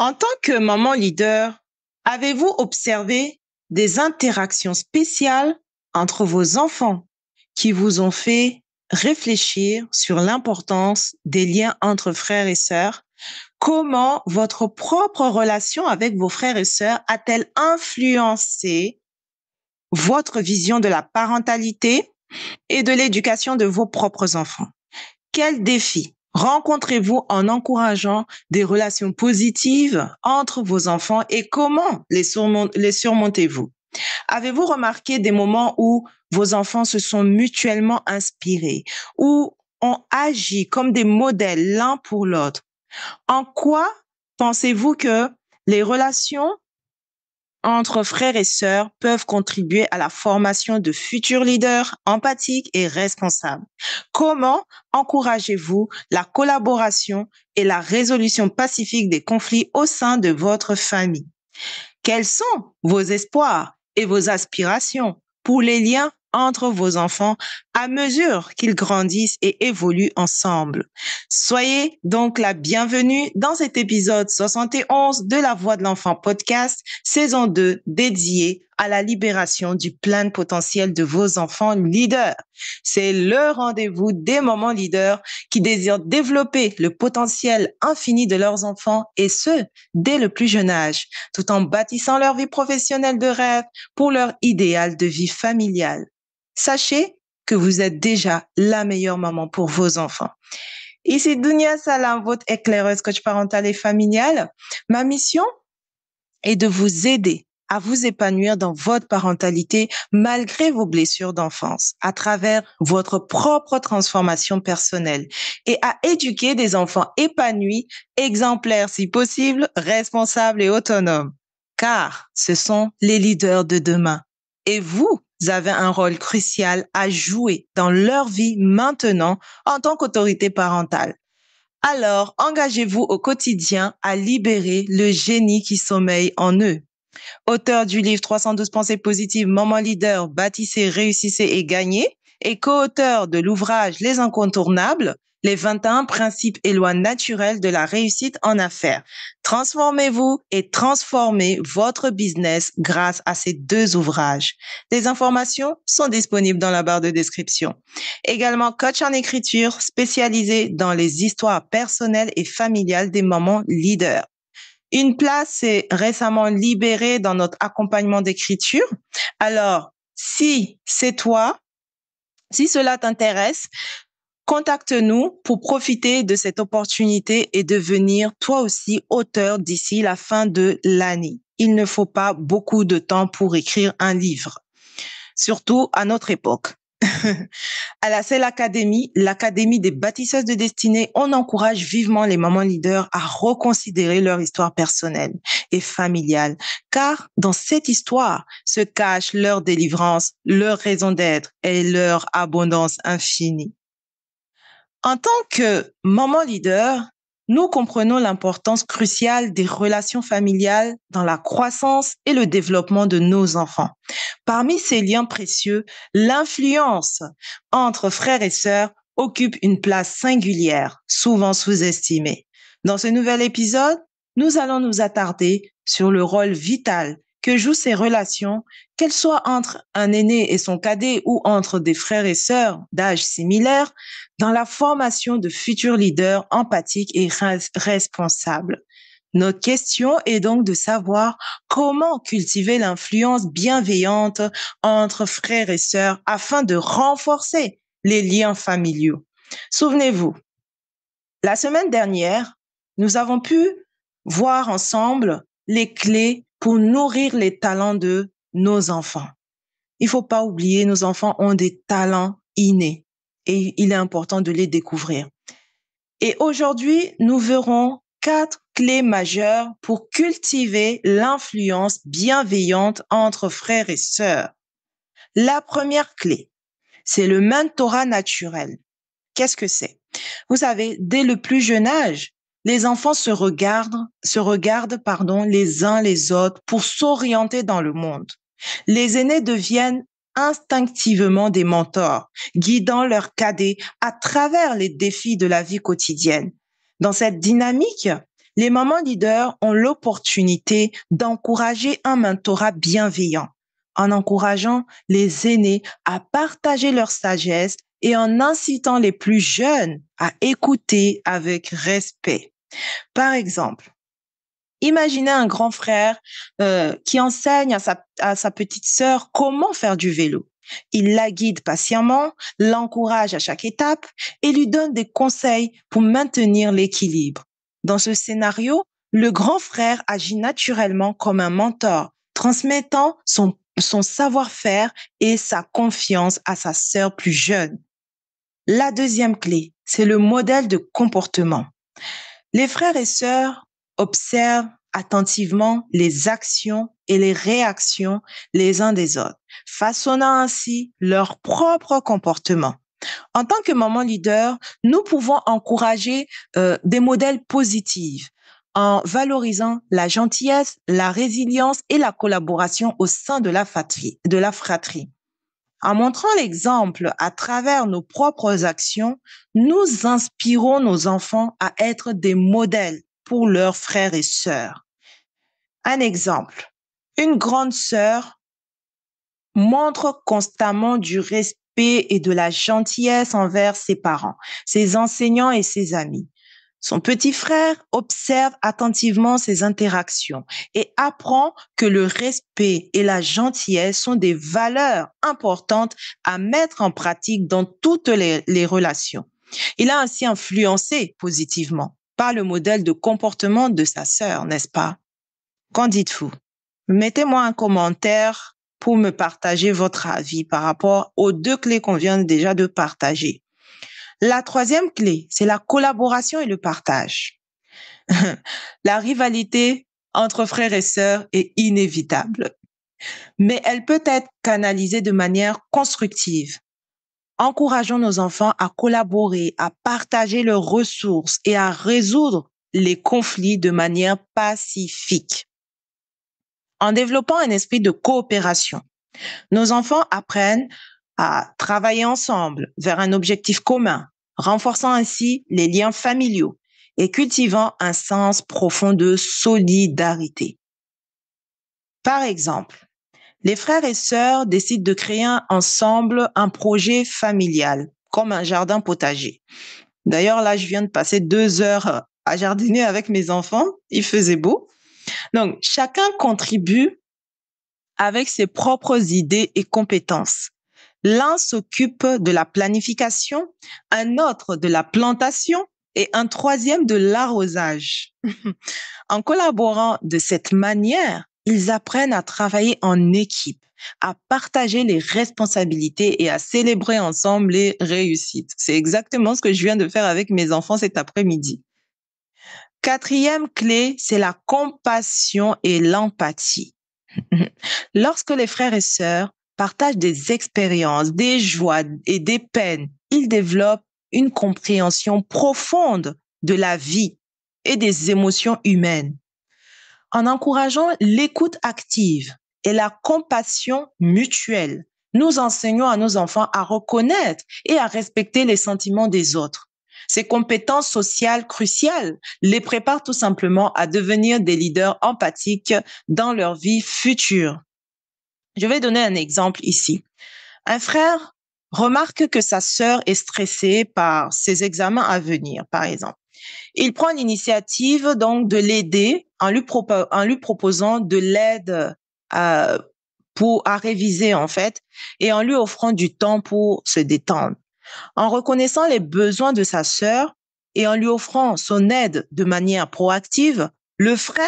En tant que maman leader, avez-vous observé des interactions spéciales entre vos enfants qui vous ont fait réfléchir sur l'importance des liens entre frères et sœurs? Comment votre propre relation avec vos frères et sœurs a-t-elle influencé votre vision de la parentalité et de l'éducation de vos propres enfants? Quels défis rencontrez-vous en encourageant des relations positives entre vos enfants et comment les surmontez-vous? Avez-vous remarqué des moments où vos enfants se sont mutuellement inspirés, ou ont agi comme des modèles l'un pour l'autre? En quoi pensez-vous que les relations entre frères et sœurs peuvent contribuer à la formation de futurs leaders empathiques et responsables? Comment encouragez-vous la collaboration et la résolution pacifique des conflits au sein de votre famille? Quels sont vos espoirs et vos aspirations pour les liens entre vos enfants à mesure qu'ils grandissent et évoluent ensemble? Soyez donc la bienvenue dans cet épisode 71 de La Voix de l'Enfant podcast, saison 2, dédiée à la libération du plein potentiel de vos enfants leaders. C'est le rendez-vous des mamans leaders qui désirent développer le potentiel infini de leurs enfants, et ce, dès le plus jeune âge, tout en bâtissant leur vie professionnelle de rêve pour leur idéal de vie familiale. Sachez que vous êtes déjà la meilleure maman pour vos enfants. Ici Dunia Salam, votre éclaireuse coach parentale et familiale. Ma mission est de vous aider à vous épanouir dans votre parentalité malgré vos blessures d'enfance, à travers votre propre transformation personnelle, et à éduquer des enfants épanouis, exemplaires si possible, responsables et autonomes. Car ce sont les leaders de demain. Et vous avez un rôle crucial à jouer dans leur vie maintenant en tant qu'autorité parentale. Alors, engagez-vous au quotidien à libérer le génie qui sommeille en eux. Auteur du livre 312 pensées positives, maman leader, bâtissez, réussissez et gagnez, et co-auteur de l'ouvrage Les Incontournables, les 21 principes et lois naturelles de la réussite en affaires. Transformez-vous et transformez votre business grâce à ces deux ouvrages. Les informations sont disponibles dans la barre de description. Également coach en écriture spécialisé dans les histoires personnelles et familiales des mamans leaders. Une place s'est récemment libérée dans notre accompagnement d'écriture. Alors, si c'est toi, si cela t'intéresse, contacte-nous pour profiter de cette opportunité et devenir toi aussi auteur d'ici la fin de l'année. Il ne faut pas beaucoup de temps pour écrire un livre, surtout à notre époque. À la CEL Academy, l'Académie des bâtisseuses de destinée, on encourage vivement les mamans leaders à reconsidérer leur histoire personnelle et familiale, car dans cette histoire se cache leur délivrance, leur raison d'être et leur abondance infinie. En tant que maman leader, nous comprenons l'importance cruciale des relations familiales dans la croissance et le développement de nos enfants. Parmi ces liens précieux, l'influence entre frères et sœurs occupe une place singulière, souvent sous-estimée. Dans ce nouvel épisode, nous allons nous attarder sur le rôle vital que jouent ces relations, qu'elles soient entre un aîné et son cadet ou entre des frères et sœurs d'âge similaire, dans la formation de futurs leaders empathiques et responsables. Notre question est donc de savoir comment cultiver l'influence bienveillante entre frères et sœurs afin de renforcer les liens familiaux. Souvenez-vous, la semaine dernière, nous avons pu voir ensemble les clés pour nourrir les talents de nos enfants. Il ne faut pas oublier, nos enfants ont des talents innés et il est important de les découvrir. Et aujourd'hui, nous verrons 4 clés majeures pour cultiver l'influence bienveillante entre frères et sœurs. La première clé, c'est le mentorat naturel. Qu'est-ce que c'est? Vous savez, dès le plus jeune âge, les enfants se regardent les uns les autres pour s'orienter dans le monde. Les aînés deviennent instinctivement des mentors, guidant leurs cadets à travers les défis de la vie quotidienne. Dans cette dynamique, Les mamans leaders ont l'opportunité d'encourager un mentorat bienveillant en encourageant les aînés à partager leur sagesse et en incitant les plus jeunes à écouter avec respect. Par exemple, imaginez un grand frère qui enseigne à sa petite sœur comment faire du vélo. Il la guide patiemment, l'encourage à chaque étape et lui donne des conseils pour maintenir l'équilibre. Dans ce scénario, le grand frère agit naturellement comme un mentor, transmettant son savoir-faire et sa confiance à sa sœur plus jeune. La deuxième clé, c'est le modèle de comportement. Les frères et sœurs observent attentivement les actions et les réactions les uns des autres, façonnant ainsi leur propre comportement. En tant que maman leader, nous pouvons encourager des modèles positifs en valorisant la gentillesse, la résilience et la collaboration au sein de la fratrie. En montrant l'exemple à travers nos propres actions, nous inspirons nos enfants à être des modèles pour leurs frères et sœurs. Un exemple, une grande sœur montre constamment du respect et de la gentillesse envers ses parents, ses enseignants et ses amis. Son petit frère observe attentivement ses interactions et apprend que le respect et la gentillesse sont des valeurs importantes à mettre en pratique dans toutes les relations. Il a ainsi influencé positivement par le modèle de comportement de sa sœur, n'est-ce pas? Qu'en dites-vous? Mettez-moi un commentaire pour me partager votre avis par rapport aux deux clés qu'on vient déjà de partager. La troisième clé, c'est la collaboration et le partage. La rivalité entre frères et sœurs est inévitable, mais elle peut être canalisée de manière constructive. Encourageons nos enfants à collaborer, à partager leurs ressources et à résoudre les conflits de manière pacifique. En développant un esprit de coopération, nos enfants apprennent à travailler ensemble vers un objectif commun, renforçant ainsi les liens familiaux et cultivant un sens profond de solidarité. Par exemple, les frères et sœurs décident de créer ensemble un projet familial, comme un jardin potager. D'ailleurs, là, je viens de passer 2 heures à jardiner avec mes enfants. Il faisait beau. Donc, chacun contribue avec ses propres idées et compétences. L'un s'occupe de la planification, un autre de la plantation et un troisième de l'arrosage. En collaborant de cette manière, ils apprennent à travailler en équipe, à partager les responsabilités et à célébrer ensemble les réussites. C'est exactement ce que je viens de faire avec mes enfants cet après-midi. Quatrième clé, c'est la compassion et l'empathie. Lorsque les frères et sœurs partagent des expériences, des joies et des peines, ils développent une compréhension profonde de la vie et des émotions humaines. En encourageant l'écoute active et la compassion mutuelle, nous enseignons à nos enfants à reconnaître et à respecter les sentiments des autres. Ces compétences sociales cruciales les préparent tout simplement à devenir des leaders empathiques dans leur vie future. Je vais donner un exemple ici. Un frère remarque que sa sœur est stressée par ses examens à venir, par exemple. Il prend l'initiative donc de l'aider en lui proposant de l'aide à, à réviser en fait et en lui offrant du temps pour se détendre. En reconnaissant les besoins de sa sœur et en lui offrant son aide de manière proactive, le frère,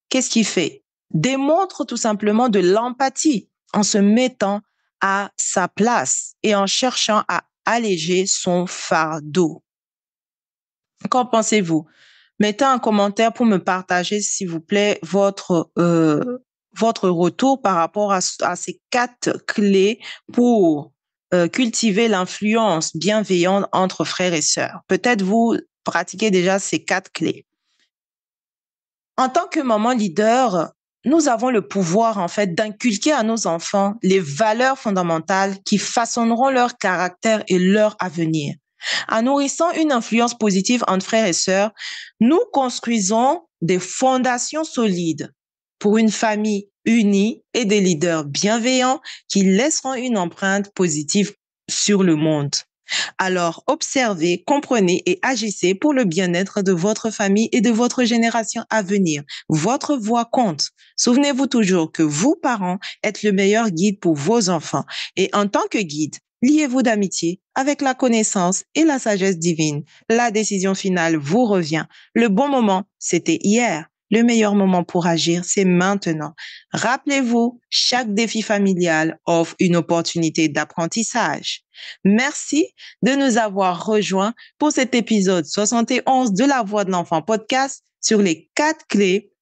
qu'est-ce qu'il fait? Démontre tout simplement de l'empathie en se mettant à sa place et en cherchant à alléger son fardeau. Qu'en pensez-vous? Mettez un commentaire pour me partager, s'il vous plaît, votre retour par rapport à ces 4 clés pour cultiver l'influence bienveillante entre frères et sœurs. Peut-être vous pratiquez déjà ces 4 clés. En tant que maman leader, nous avons le pouvoir, en fait, d'inculquer à nos enfants les valeurs fondamentales qui façonneront leur caractère et leur avenir. En nourrissant une influence positive entre frères et sœurs, nous construisons des fondations solides pour une famille unie et des leaders bienveillants qui laisseront une empreinte positive sur le monde. Alors, observez, comprenez et agissez pour le bien-être de votre famille et de votre génération à venir. Votre voix compte. Souvenez-vous toujours que vous, parents, êtes le meilleur guide pour vos enfants. Et en tant que guide, liez-vous d'amitié avec la connaissance et la sagesse divine. La décision finale vous revient. Le bon moment, c'était hier. Le meilleur moment pour agir, c'est maintenant. Rappelez-vous, chaque défi familial offre une opportunité d'apprentissage. Merci de nous avoir rejoints pour cet épisode 71 de La Voix de l'Enfant podcast sur les 4 clés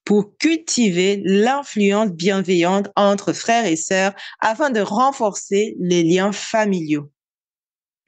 pour cultiver l'influence bienveillante entre frères et sœurs afin de renforcer les liens familiaux.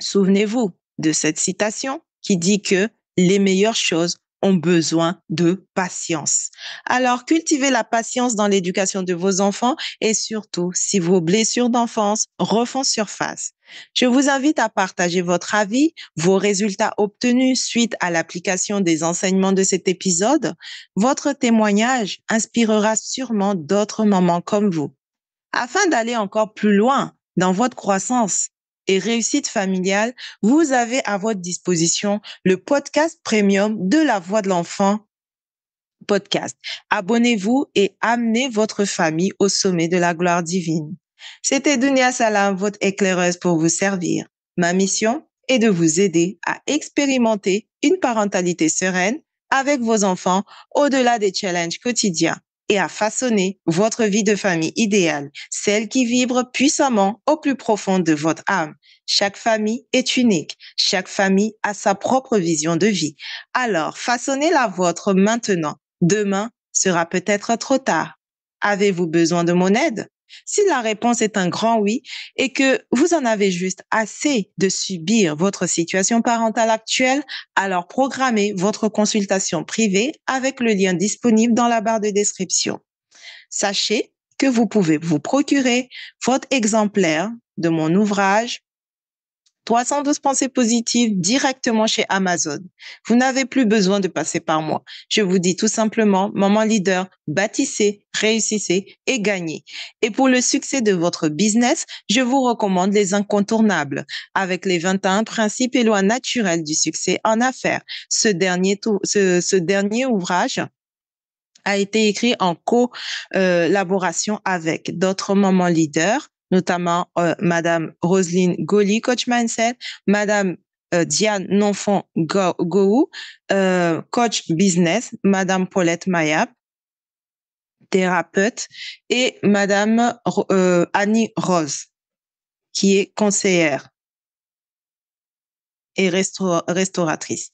Souvenez-vous de cette citation qui dit que les meilleures choses ont besoin de patience. Alors, cultivez la patience dans l'éducation de vos enfants et surtout, si vos blessures d'enfance refont surface. Je vous invite à partager votre avis, vos résultats obtenus suite à l'application des enseignements de cet épisode. Votre témoignage inspirera sûrement d'autres mamans comme vous. Afin d'aller encore plus loin dans votre croissance et réussite familiale, vous avez à votre disposition le podcast premium de La Voix de l'Enfant podcast. Abonnez-vous et amenez votre famille au sommet de la gloire divine. C'était Dunia Salam, votre éclaireuse pour vous servir. Ma mission est de vous aider à expérimenter une parentalité sereine avec vos enfants au-delà des challenges quotidiens et à façonner votre vie de famille idéale, celle qui vibre puissamment au plus profond de votre âme. Chaque famille est unique. Chaque famille a sa propre vision de vie. Alors, façonnez la vôtre maintenant. Demain sera peut-être trop tard. Avez-vous besoin de mon aide? Si la réponse est un grand oui et que vous en avez juste assez de subir votre situation parentale actuelle, alors programmez votre consultation privée avec le lien disponible dans la barre de description. Sachez que vous pouvez vous procurer votre exemplaire de mon ouvrage 312 pensées positives directement chez Amazon. Vous n'avez plus besoin de passer par moi. Je vous dis tout simplement, maman leader, bâtissez, réussissez et gagnez. Et pour le succès de votre business, je vous recommande les incontournables avec les 21 principes et lois naturelles du succès en affaires. Ce dernier ouvrage a été écrit en collaboration avec d'autres mamans leaders, notamment Madame Roselyne Goli, coach mindset, Madame Diane Nonfon Gou, coach business, Madame Paulette Mayap, thérapeute, et Madame Annie Rose, qui est conseillère et restauratrice.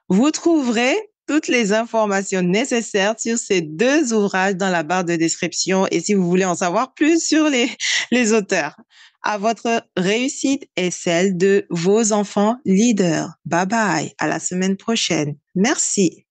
Vous trouverez toutes les informations nécessaires sur ces 2 ouvrages dans la barre de description et si vous voulez en savoir plus sur les auteurs. À votre réussite et celle de vos enfants leaders. Bye bye. À la semaine prochaine. Merci.